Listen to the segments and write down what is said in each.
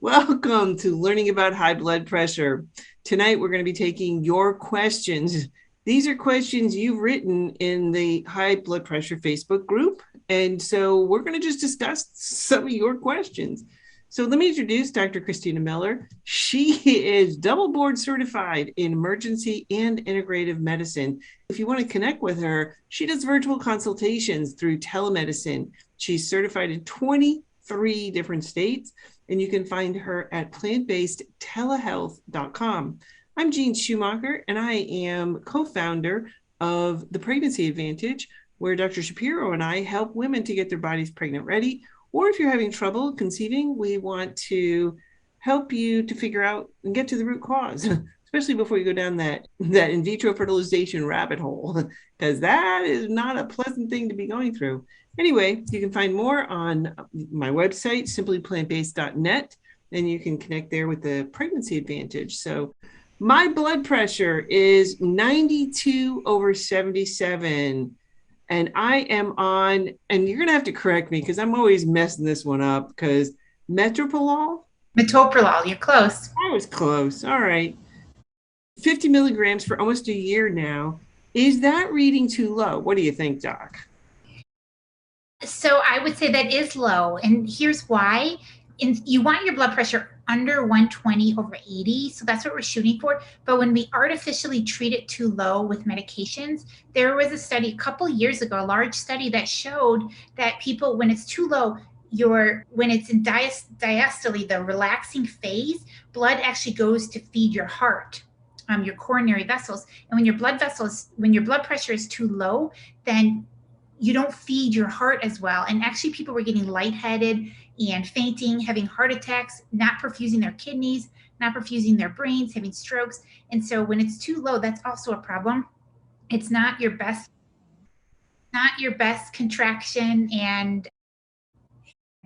Welcome to Learning About High Blood Pressure. Tonight, we're going to be taking your questions. These are questions you've written in the High Blood Pressure Facebook group. And so we're going to just discuss some of your questions. So let me introduce Dr. Christina Miller. She is double board certified in emergency and integrative medicine. If you want to connect with her, she does virtual consultations through telemedicine. She's certified in 23 different states, and you can find her at plantbasedtelehealth.com. I'm Jean Schumacher, and I am co-founder of the Pregnancy Advantage, where Dr. Shapiro and I help women to get their bodies pregnant ready. Or if you're having trouble conceiving, we want to help you to figure out and get to the root cause, especially before you go down that in vitro fertilization rabbit hole, because that is not a pleasant thing to be going through. Anyway, you can find more on my website, simplyplantbased.net, and you can connect there with the Pregnancy Advantage. So my blood pressure is 92 over 77. And I am on, and you're going to have to correct me because I'm always messing this one up, because metoprolol? Metoprolol, you're close. I was close. All right. 50 milligrams for almost a year now. Is that reading too low? What do you think, Doc? So I would say that is low. And here's why. You want your blood pressure under 120 over 80. So that's what we're shooting for. But when we artificially treat it too low with medications, there was a study a couple years ago, a large study that showed that people, when it's too low, when it's in diastole, the relaxing phase, blood actually goes to feed your heart, your coronary vessels. And when your blood pressure is too low, then you don't feed your heart as well. And actually people were getting lightheaded and fainting, having heart attacks, not perfusing their kidneys, not perfusing their brains, having strokes. And so when it's too low, that's also a problem. It's not your best contraction and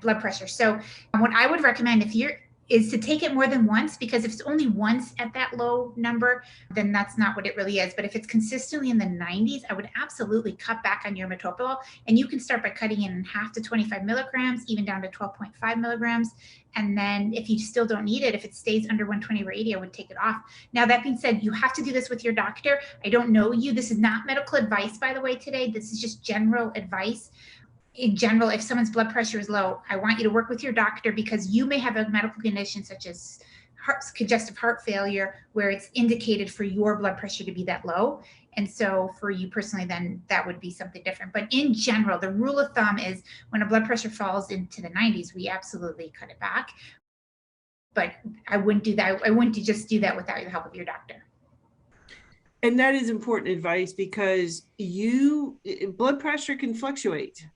blood pressure. So what I would recommend is to take it more than once, because if it's only once at that low number, then that's not what it really is. But if it's consistently in the 90s, I would absolutely cut back on your metoprolol. And you can start by cutting it in half to 25 milligrams, even down to 12.5 milligrams. And then if you still don't need it, if it stays under 120 or 80, I would take it off. Now, that being said, you have to do this with your doctor. I don't know you. This is not medical advice, by the way, today. This is just general advice. In general, if someone's blood pressure is low, I want you to work with your doctor, because you may have a medical condition such as congestive heart failure, where it's indicated for your blood pressure to be that low. And so for you personally, then that would be something different. But in general, the rule of thumb is when a blood pressure falls into the 90s, we absolutely cut it back. But I wouldn't do that. I wouldn't just do that without the help of your doctor. And that is important advice, because blood pressure can fluctuate,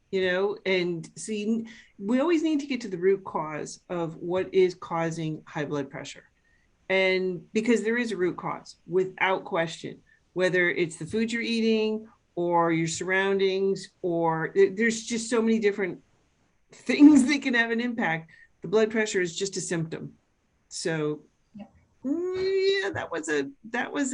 and see, we always need to get to the root cause of what is causing high blood pressure. And because there is a root cause, without question, whether it's the food you're eating or your surroundings, or there's just so many different things that can have an impact. The blood pressure is just a symptom. So yeah, that was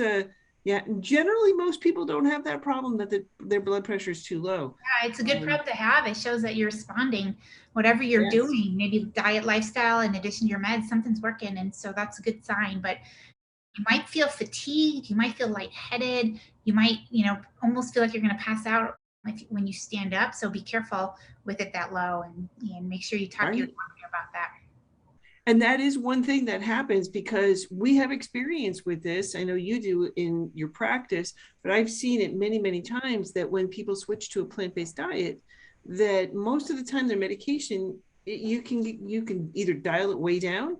a yeah, generally most people don't have that problem, that their blood pressure is too low. Yeah, it's a good problem to have. It shows that you're responding, whatever you're doing, maybe diet, lifestyle, in addition to your meds, something's working. And so that's a good sign. But you might feel fatigued, you might feel lightheaded, you might, almost feel like you're going to pass out when you stand up. So be careful with it that low, and make sure you talk to your doctor about that. And that is one thing that happens, because we have experience with this. I know you do in your practice, but I've seen it many, many times, that when people switch to a plant-based diet, that most of the time their medication, you can either dial it way down,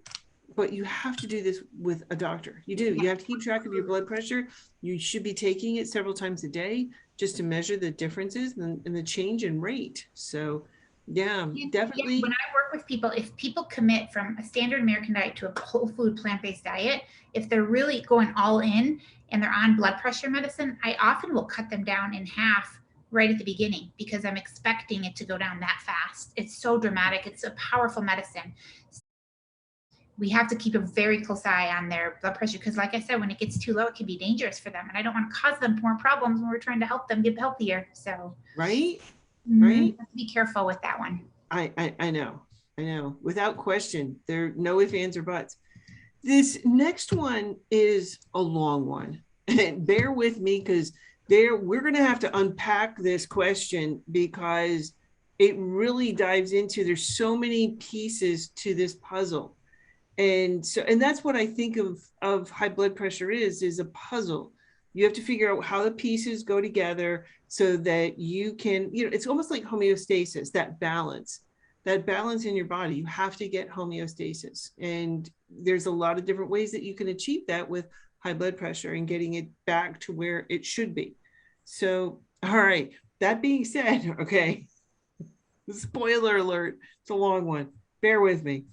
but you have to do this with a doctor. You have to keep track of your blood pressure. You should be taking it several times a day just to measure the differences and the change in rate. So definitely. Yeah, when I work with people, if people commit from a standard American diet to a whole food plant-based diet, if they're really going all in and they're on blood pressure medicine, I often will cut them down in half right at the beginning, because I'm expecting it to go down that fast. It's so dramatic. It's a powerful medicine. We have to keep a very close eye on their blood pressure, because like I said, when it gets too low, it can be dangerous for them. And I don't want to cause them more problems when we're trying to help them get healthier. So right. Have to be careful with that one. I know. I know, without question. There are no ifs, ands, or buts. This next one is a long one. And bear with me because we're going to have to unpack this question because it really dives into, there's so many pieces to this puzzle. And that's what I think of high blood pressure is a puzzle. You have to figure out how the pieces go together so that you can, it's almost like homeostasis, that balance in your body. You have to get homeostasis. And there's a lot of different ways that you can achieve that with high blood pressure and getting it back to where it should be. So, all right, that being said, okay, spoiler alert, it's a long one. Bear with me.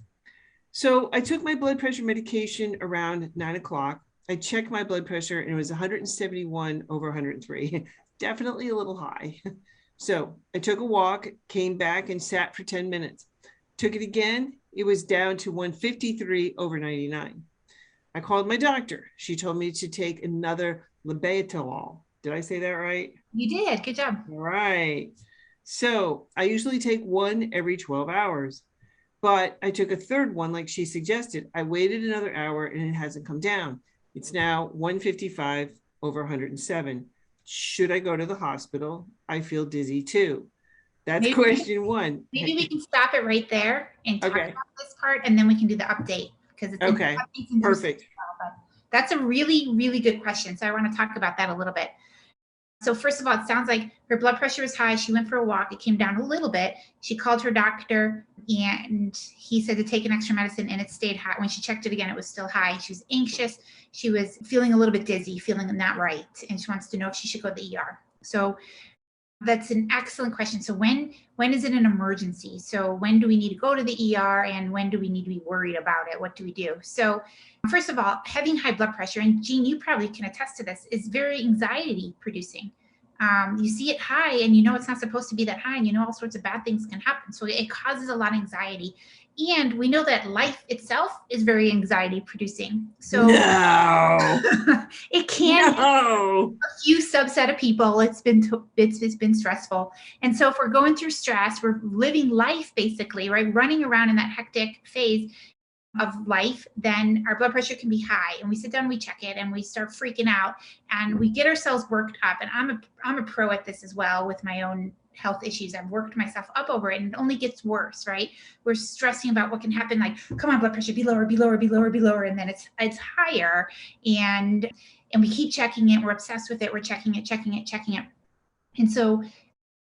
So I took my blood pressure medication around 9 o'clock. I checked my blood pressure and it was 171 over 103, definitely a little high. So I took a walk, came back and sat for 10 minutes. Took it again. It was down to 153 over 99. I called my doctor. She told me to take another labetalol. Did I say that right? You did. Good job. All right. So I usually take one every 12 hours, but I took a third one like she suggested. I waited another hour and it hasn't come down. It's now 155 over 107. Should I go to the hospital? I feel dizzy too. That's question one. Maybe we can stop it right there and talk Okay. about this part, and then we can do the update because it's okay. Perfect. That's a really, really good question. So I want to talk about that a little bit. So first of all, it sounds like her blood pressure was high. She went for a walk. It came down a little bit. She called her doctor and he said to take an extra medicine and it stayed high. When she checked it again, it was still high. She was anxious. She was feeling a little bit dizzy, feeling not right. And she wants to know if she should go to the ER. So that's an excellent question. So when is it an emergency? So when do we need to go to the ER and when do we need to be worried about it? What do we do? So first of all, having high blood pressure, and Jean, you probably can attest to this, is very anxiety producing. You see it high and you know it's not supposed to be that high and you know all sorts of bad things can happen. So it causes a lot of anxiety. And we know that life itself is very anxiety producing. So no. It can no. a few subset of people. It's been stressful. And so if we're going through stress, we're living life basically, right? Running around in that hectic phase of life, then our blood pressure can be high and we sit down, we check it and we start freaking out and we get ourselves worked up. And I'm a pro at this as well with my own health issues. I've worked myself up over it and it only gets worse, right? We're stressing about what can happen. Like, come on, blood pressure, be lower, be lower, be lower, be lower. And then it's higher and we keep checking it. We're obsessed with it. We're checking it. And so,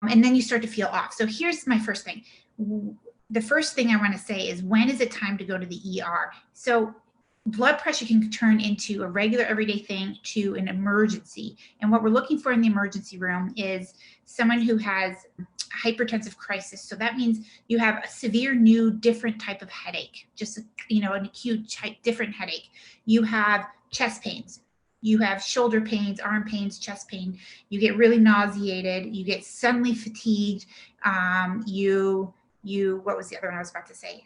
and then you start to feel off. So here's my first thing. The first thing I want to say is, when is it time to go to the ER? So blood pressure can turn into a regular everyday thing to an emergency. And what we're looking for in the emergency room is someone who has hypertensive crisis. So that means you have a severe new different type of headache, just an acute different headache. You have chest pains. You have shoulder pains, arm pains, chest pain. You get really nauseated. You get suddenly fatigued. What was the other one I was about to say?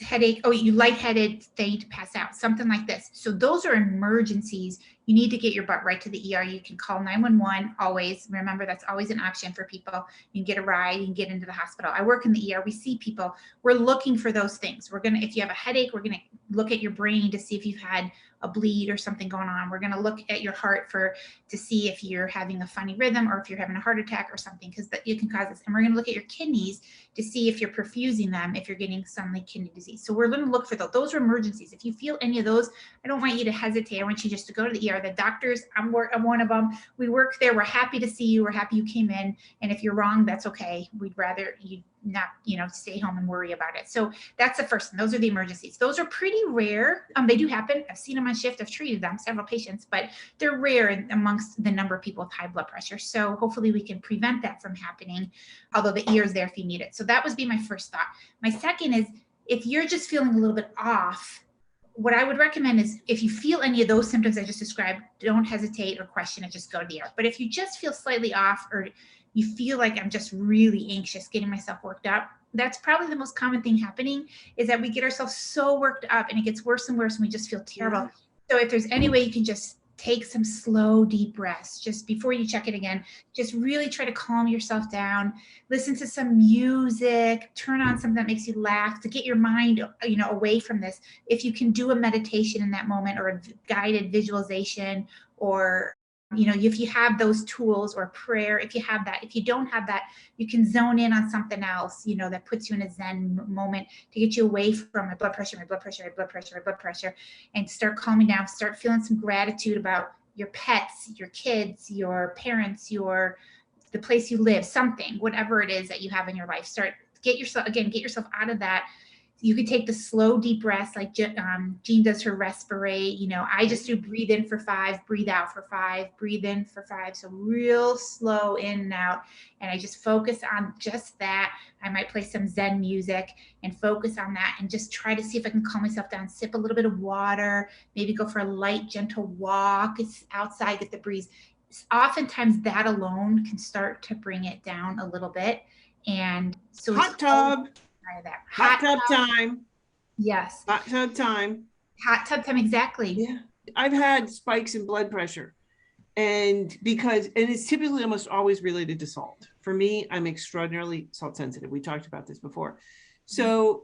Headache. Oh, you lightheaded, faint, pass out, something like this. So those are emergencies. You need to get your butt right to the ER. You can call 911 always. Remember, that's always an option for people. You can get a ride, you can get into the hospital. I work in the ER. We see people. We're looking for those things. If you have a headache, we're going to look at your brain to see if you've had a bleed or something going on. We're going to look at your heart to see if you're having a funny rhythm or if you're having a heart attack or something, because you can cause this. And we're going to look at your kidneys to see if you're perfusing them, if you're getting suddenly kidney disease. So we're going to look for those. Those are emergencies. If you feel any of those, I don't want you to hesitate. I want you just to go to the ER. The doctors, I'm one of them. We work there. We're happy to see you. We're happy you came in. And if you're wrong, that's okay. We'd rather you not, stay home and worry about it. So that's the first thing. Those are the emergencies. Those are pretty rare. They do happen. I've seen them on shift. I've treated them, several patients, but they're rare amongst the number of people with high blood pressure. So hopefully we can prevent that from happening, although the ER is there if you need it. So that would be my first thought. My second is, if you're just feeling a little bit off, what I would recommend is, if you feel any of those symptoms I just described, don't hesitate or question it, just go to the ER. But if you just feel slightly off, or you feel like, I'm just really anxious, getting myself worked up, that's probably the most common thing happening, is that we get ourselves so worked up and it gets worse and worse and we just feel terrible. Yeah. So if there's any way you can just take some slow, deep breaths just before you check it again. Just really try to calm yourself down. Listen to some music, turn on something that makes you laugh to get your mind, away from this. If you can do a meditation in that moment or a guided visualization, or if you have those tools, or prayer, if you have that. If you don't have that, you can zone in on something else, that puts you in a Zen moment to get you away from my blood pressure, and start calming down, start feeling some gratitude about your pets, your kids, your parents, the place you live, something, whatever it is that you have in your life. Get yourself out of that. You could take the slow, deep breaths like Jean does her respirate. I just do breathe in for 5, breathe out for 5, breathe in for 5. So real slow in and out. And I just focus on just that. I might play some Zen music and focus on that and just try to see if I can calm myself down, sip a little bit of water, maybe go for a light, gentle walk. It's outside, get the breeze. Oftentimes that alone can start to bring it down a little bit. And so hot tub. That. Hot tub time. Yes. Hot tub time. Hot tub time, exactly. Yeah. I've had spikes in blood pressure. And it's typically almost always related to salt. For me, I'm extraordinarily salt sensitive. We talked about this before. So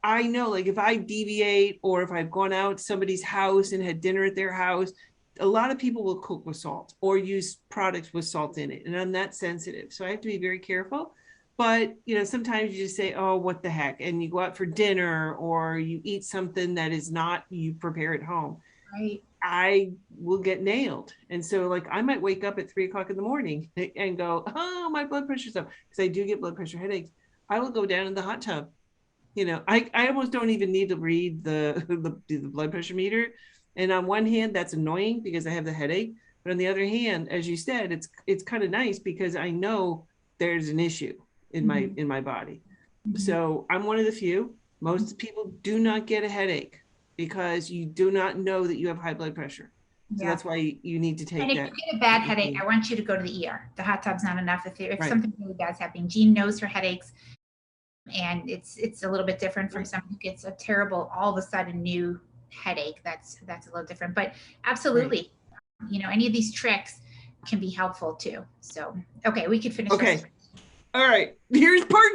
I know, like, if I deviate or if I've gone out to somebody's house and had dinner at their house, a lot of people will cook with salt or use products with salt in it. And I'm that sensitive. So I have to be very careful. But, sometimes you just say, oh, what the heck? And you go out for dinner or you eat something that is not you prepare at home. Right. I will get nailed. And so, like, I might wake up at 3:00 in the morning and go, oh, my blood pressure's up, because I do get blood pressure headaches. I will go down in the hot tub. I almost don't even need to read the blood pressure meter. And on one hand, that's annoying because I have the headache. But on the other hand, as you said, it's kind of nice because I know there's an issue in my body. So I'm one of the few. Most people do not get a headache because you do not know that you have high blood pressure. So that's why you need to take that. And if you get a bad headache, I want you to go to the ER. The hot tub's not enough. If something really bad's happening, Jean knows her headaches, and it's a little bit different from someone who gets a terrible, all of a sudden new headache. That's a little different. But absolutely, any of these tricks can be helpful too. So, okay, we could finish. Okay. All right, here's part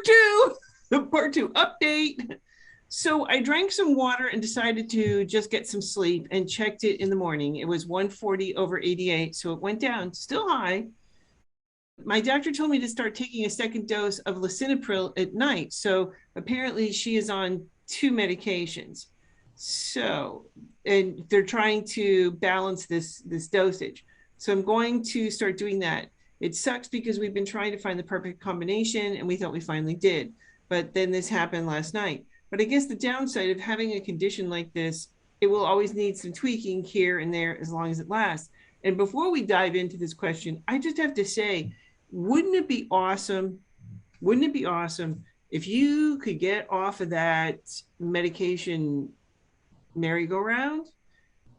2, part 2 update. So I drank some water and decided to just get some sleep and checked it in the morning. It was 140/88, so it went down, still high. My doctor told me to start taking a second dose of lisinopril at night. So apparently she is on 2 medications. So, and they're trying to balance this dosage. So I'm going to start doing that. It sucks because we've been trying to find the perfect combination and we thought we finally did. But then this happened last night. But I guess the downside of having a condition like this, it will always need some tweaking here and there as long as it lasts. And before we dive into this question, I just have to say, wouldn't it be awesome? Wouldn't it be awesome if you could get off of that medication merry-go-round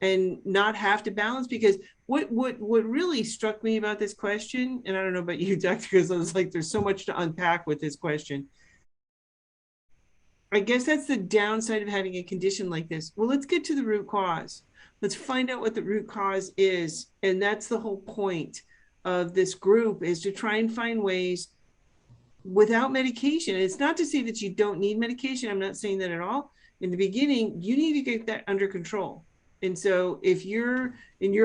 and not have to balance? Because what really struck me about this question, and I don't know about you, Dr. because I was like, there's so much to unpack with this question. I guess that's the downside of having a condition like this. Well, let's get to the root cause. Let's find out what the root cause is. And that's the whole point of this group, is to try and find ways without medication. It's not to say that you don't need medication. I'm not saying that at all. In the beginning, you need to get that under control. And so if you're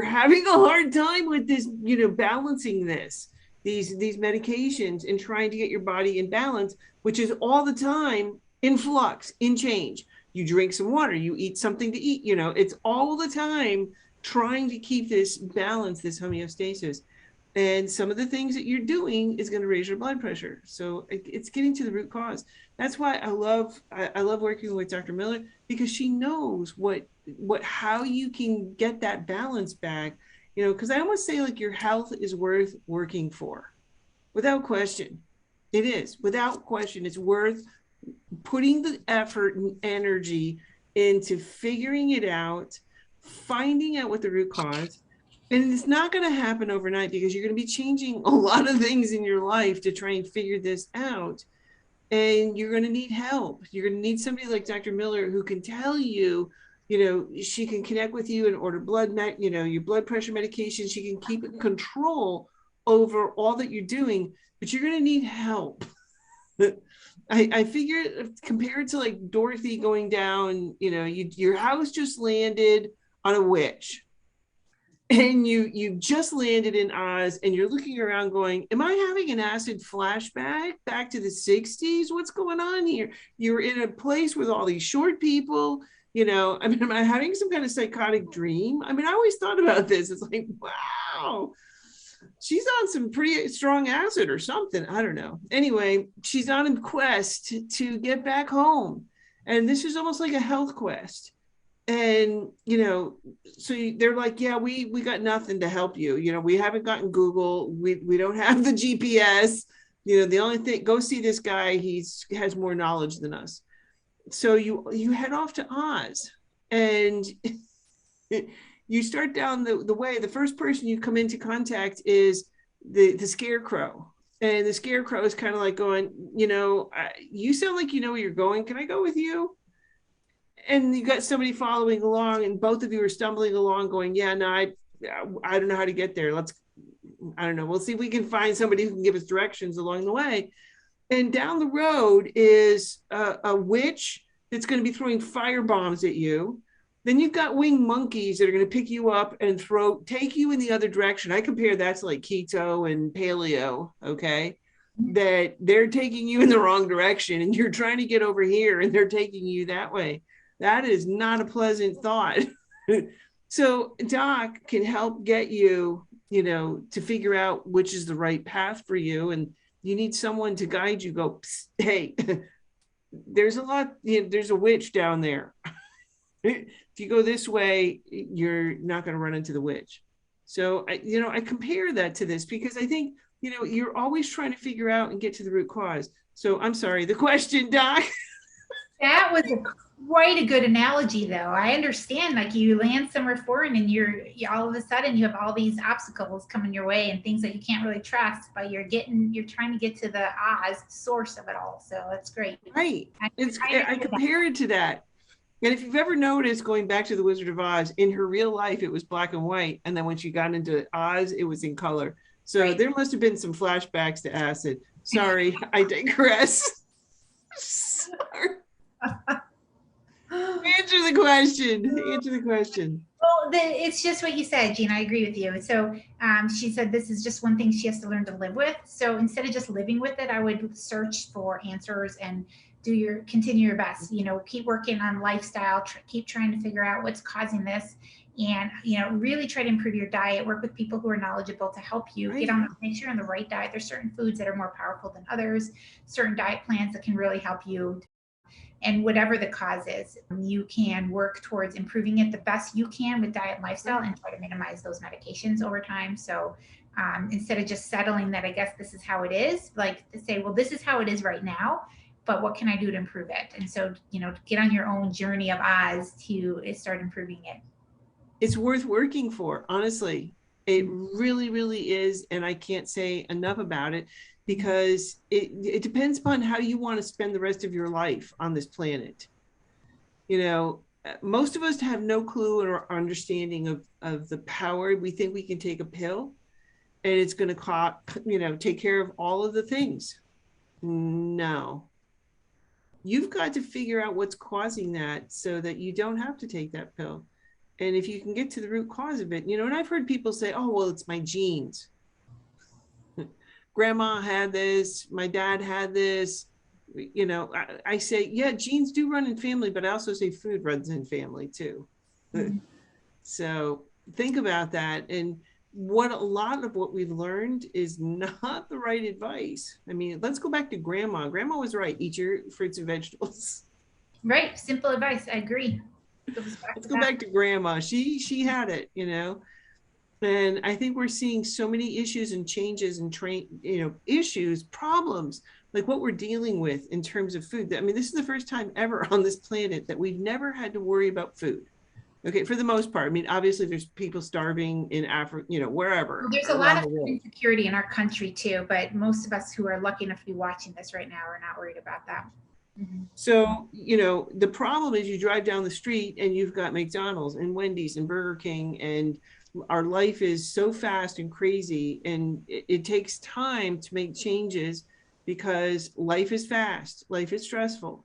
having a hard time with this, balancing these medications and trying to get your body in balance, which is all the time in flux, in change. You drink some water, you eat something to eat, it's all the time trying to keep this balance, this homeostasis. And some of the things that you're doing is going to raise your blood pressure. So it's getting to the root cause. That's why I love working with Dr. Miller, because she knows how you can get that balance back, because I almost say, like, your health is worth working for. Without question. It is. Without question. It's worth putting the effort and energy into figuring it out, finding out what the root cause. And it's not going to happen overnight, because you're going to be changing a lot of things in your life to try and figure this out. And you're going to need help. You're going to need somebody like Dr. Miller who can tell you she can connect with you and order your blood pressure medication. She can keep control over all that you're doing, but you're going to need help. I figure compared to like Dorothy going down, your house just landed on a witch, and you just landed in Oz, and you're looking around going, am I having an acid flashback back to the 60s? What's going on here? You're in a place with all these short people. I mean, am I having some kind of psychotic dream? I mean, I always thought about this. It's like, wow, she's on some pretty strong acid or something. I don't know. Anyway, she's on a quest to get back home. And this is almost like a health quest. And, so they're like, yeah, we got nothing to help you. We haven't gotten Google. We don't have the GPS. The only thing, go see this guy. He has more knowledge than us. So you head off to Oz, and you start down the way. The first person you come into contact is the scarecrow, and the scarecrow is kind of like going, you sound like you know where you're going. Can I go with you? And you got somebody following along, and both of you are stumbling along going, yeah, no, I don't know how to get there. I don't know. We'll see if we can find somebody who can give us directions along the way. And down the road is a witch that's going to be throwing fire bombs at you. Then you've got winged monkeys that are going to pick you up and take you in the other direction. I compare that to like keto and paleo, okay? That they're taking you in the wrong direction, and you're trying to get over here, and they're taking you that way. That is not a pleasant thought. So Doc can help get you, to figure out which is the right path for you. And you need someone to guide you, go, hey, there's a witch down there. If you go this way, you're not going to run into the witch. So, I compare that to this because I think, you're always trying to figure out and get to the root cause. So I'm sorry, the question, Doc. That was quite a good analogy, though. I understand, like you land somewhere foreign and you all of a sudden you have all these obstacles coming your way and things that you can't really trust, but you're trying to get to the Oz source of it all. So that's great. Right. I compare it to that. And if you've ever noticed, going back to the Wizard of Oz, in her real life, it was black and white. And then when she got into Oz, it was in color. So right. There must have been some flashbacks to acid. Sorry, I digress. Sorry. Answer the question. Well, it's just what you said, Jean. I agree with you. So she said this is just one thing she has to learn to live with. So instead of just living with it, I would search for answers and continue your best. Keep working on lifestyle. Keep trying to figure out what's causing this, and really try to improve your diet. Work with people who are knowledgeable to help you make sure you're on the right diet. There's certain foods that are more powerful than others. Certain diet plans that can really help you. And whatever the cause is, you can work towards improving it the best you can with diet and lifestyle, and try to minimize those medications over time. So instead of just settling that, I guess this is how it is, like to say, well, this is how it is right now, but what can I do to improve it? And so, get on your own journey of Oz to start improving it. It's worth working for, honestly. It really, really is. And I can't say enough about it, because it depends upon how you want to spend the rest of your life on this planet. Most of us have no clue or understanding of the power. We think we can take a pill and it's going to take care of all of the things. No. You've got to figure out what's causing that so that you don't have to take that pill. And if you can get to the root cause of it, and I've heard people say, oh, well, it's my genes. Grandma had this, my dad had this, I say, yeah, genes do run in family, but I also say food runs in family too. Mm-hmm. So think about that. And a lot of what we've learned is not the right advice. I mean, let's go back to grandma. Grandma was right. Eat your fruits and vegetables. Right. Simple advice. I agree. Let's go back to grandma. She had it, And I think we're seeing so many issues and changes and problems, like what we're dealing with in terms of food. I mean, this is the first time ever on this planet that we've never had to worry about food. Okay, for the most part. I mean, obviously there's people starving in Africa, wherever. Well, there's a lot of insecurity in our country too, but most of us who are lucky enough to be watching this right now are not worried about that. Mhm. So, the problem is you drive down the street and you've got McDonald's and Wendy's and Burger King, and our life is so fast and crazy, and it takes time to make changes because life is fast, life is stressful.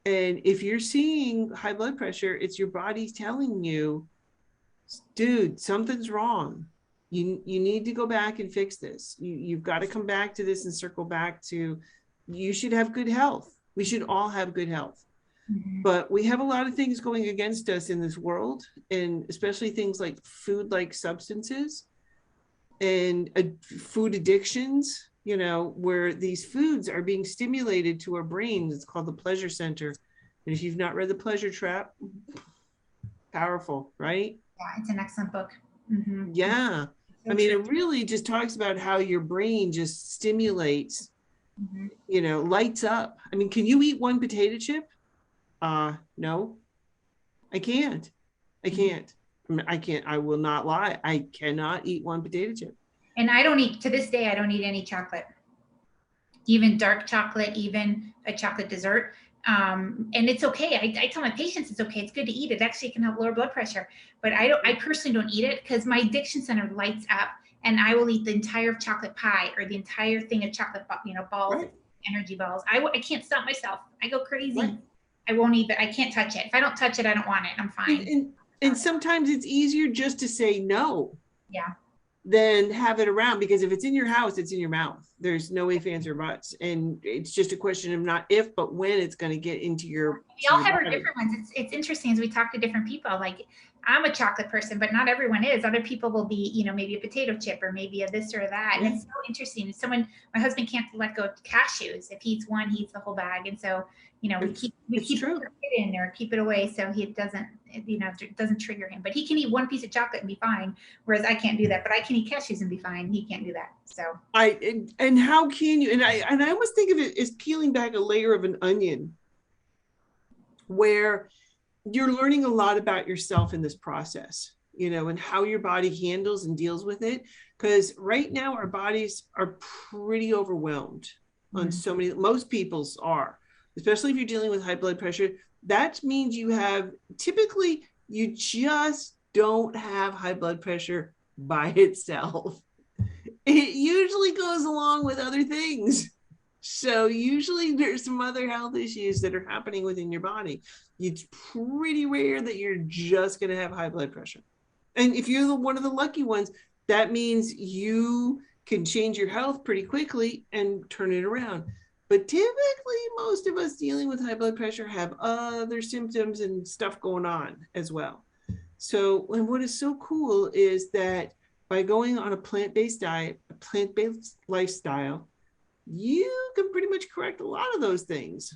And if you're seeing high blood pressure, it's your body telling you, dude, something's wrong. You need to go back and fix this. You've got to come back to this and circle back to, you should have good health. We should all have good health. Mhm. But we have a lot of things going against us in this world, and especially things like food like substances and food addictions, where these foods are being stimulated to our brains. It's called the pleasure center. And if you've not read The Pleasure Trap, powerful, right? Yeah, it's an excellent book. Hmm. Yeah. I So mean, true. it really just talks about how your brain just stimulates, Hmm. lights up. I mean, can you eat one potato chip? No, I can't. I Hmm. can't. I can't. I will not lie. I cannot eat one potato chip. And I don't eat, to this day, I don't eat any chocolate, even dark chocolate, even a chocolate dessert. And it's okay. I tell my patients it's okay. It's good to eat it. Actually, it can help lower blood pressure. But I personally don't eat it because my addiction center lights up, and I will eat the entire chocolate pie or the entire thing of chocolate, balls, Right. energy balls. I can't stop myself. I go Right. crazy. I won't eat it. I can't touch it. If I don't touch it, I don't want it. I'm And, fine. and, and sometimes it's easier just to say no Yeah. than have it around, because if it's in your house, it's in your mouth. There's no ifs, ands, or buts. And it's just a question of not if, but when it's going to get into your We all have our body. different ones. It's interesting as we talk to different people. Like, I'm a chocolate person, but not everyone is. Other people will be, maybe a potato chip or maybe a this or that. And Yeah. it's so interesting. My husband can't let go of cashews. If he eats one, he eats the whole bag. And so, we It's keep true. it in or keep it away so he doesn't, it doesn't trigger him. But he can eat one piece of chocolate and be fine. Whereas I can't do that. But I can eat cashews and be fine. He can't do that. So And how can you, and I almost think of it as peeling back a layer of an onion, where you're learning a lot about yourself in this process, and how your body handles and deals with it. Because right now our bodies are pretty overwhelmed on so many, most people's are, especially if you're dealing with high blood pressure. That means typically you just don't have high blood pressure by itself. It usually goes along with other things. So usually there's some other health issues that are happening within your body. It's pretty rare that you're just going to have high blood pressure. And if you're one of the lucky ones, that means you can change your health pretty quickly and turn it around. But typically, most of us dealing with high blood pressure have other symptoms and stuff going on as well. So, and what is so cool is that by going on a plant-based diet, a plant-based lifestyle, you can pretty much correct a lot of those things.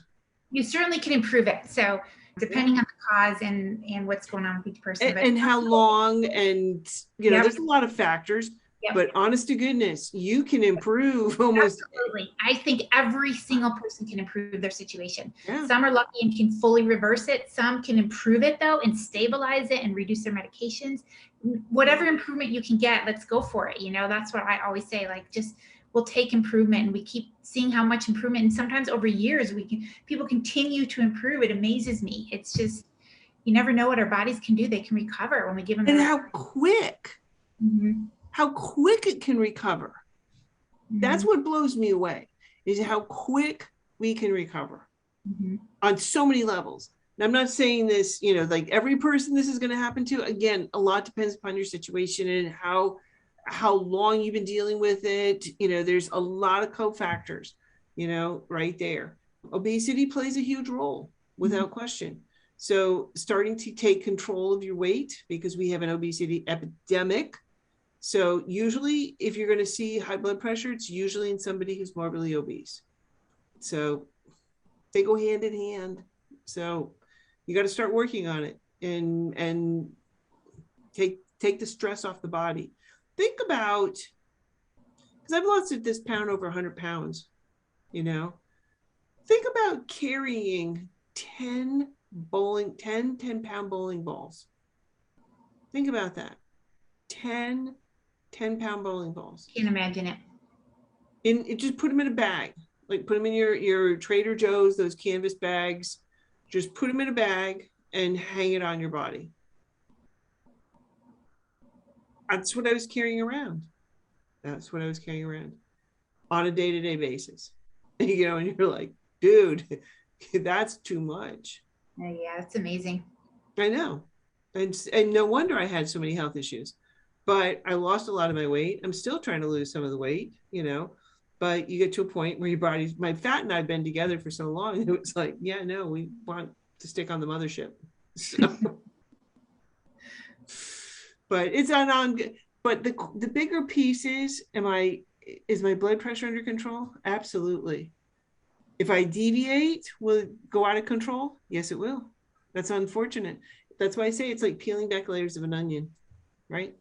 you certainly can improve it. So Yeah. depending on the cause and what's going on with each person. But And how long, and yep, there's a lot of factors, yep, but honest to goodness, you can improve almost. absolutely. I think every single person can improve their situation. Yeah. Some are lucky and can fully reverse it. Some can improve it though and stabilize it and reduce their medications. Whatever improvement you can get, let's go for it. That's what I always say. Like, just we'll take improvement, and we keep seeing how much improvement. And sometimes over years, people continue to improve. It amazes me. It's just, you never know what our bodies can do. They can recover when we give them And the how quick, mm-hmm. it can recover. That's what blows me away, is how quick we can recover on so many levels. And I'm not saying this, like every person this is going to happen to. Again, a lot depends upon your situation and how long you've been dealing with it. There's a lot of cofactors, right there. Obesity plays a huge role without question. So starting to take control of your weight, because we have an obesity epidemic. So usually if you're going to see high blood pressure, it's usually in somebody who's morbidly obese. So they go hand in hand. So you got to start working on it and take the stress off the body. Think about, because I've lost at this pound over 100 pounds, think about carrying 10 pound bowling balls. Think about that. 10 pound bowling balls. Can't imagine it. And just put them in a bag. Like put them in your Trader Joe's, those canvas bags. Just put them in a bag and hang it on your body. That's what I was carrying around. That's what I was carrying around on a day-to-day basis. And you're like, dude, that's too much. Yeah, that's amazing. I know. And no wonder I had so many health issues. But I lost a lot of my weight. I'm still trying to lose some of the weight. But you get to a point where your body's, my fat and I've been together for so long. It was like, yeah, no, we want to stick on the mothership. So, but it's on, but the bigger piece is my blood pressure under control? Absolutely. If I deviate, will it go out of control? Yes, it will. That's unfortunate. That's why I say it's like peeling back layers of an onion, right?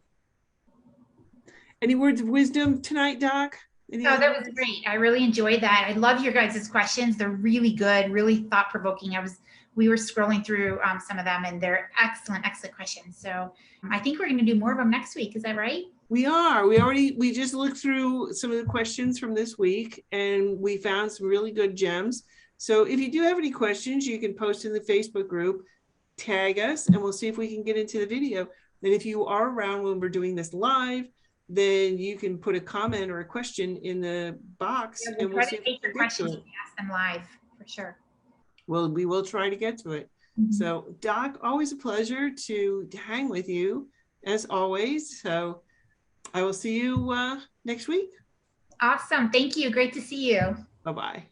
Any words of wisdom tonight, Doc? Oh, that was great. I really enjoyed that. I love your guys' questions. They're really good, really thought provoking. We were scrolling through some of them, and they're excellent, excellent questions. So I think we're going to do more of them next week. Is that right? We are. We just looked through some of the questions from this week, and we found some really good gems. So if you do have any questions, you can post in the Facebook group, tag us, and we'll see if we can get into the video. And if you are around when we're doing this live, then you can put a comment or a question in the box. Yeah, we'll try to take your questions and ask them live for sure. Well, we will try to get to it. Mm-hmm. So Doc, always a pleasure to hang with you as always. So I will see you next week. Awesome. Thank you. Great to see you. Bye-bye.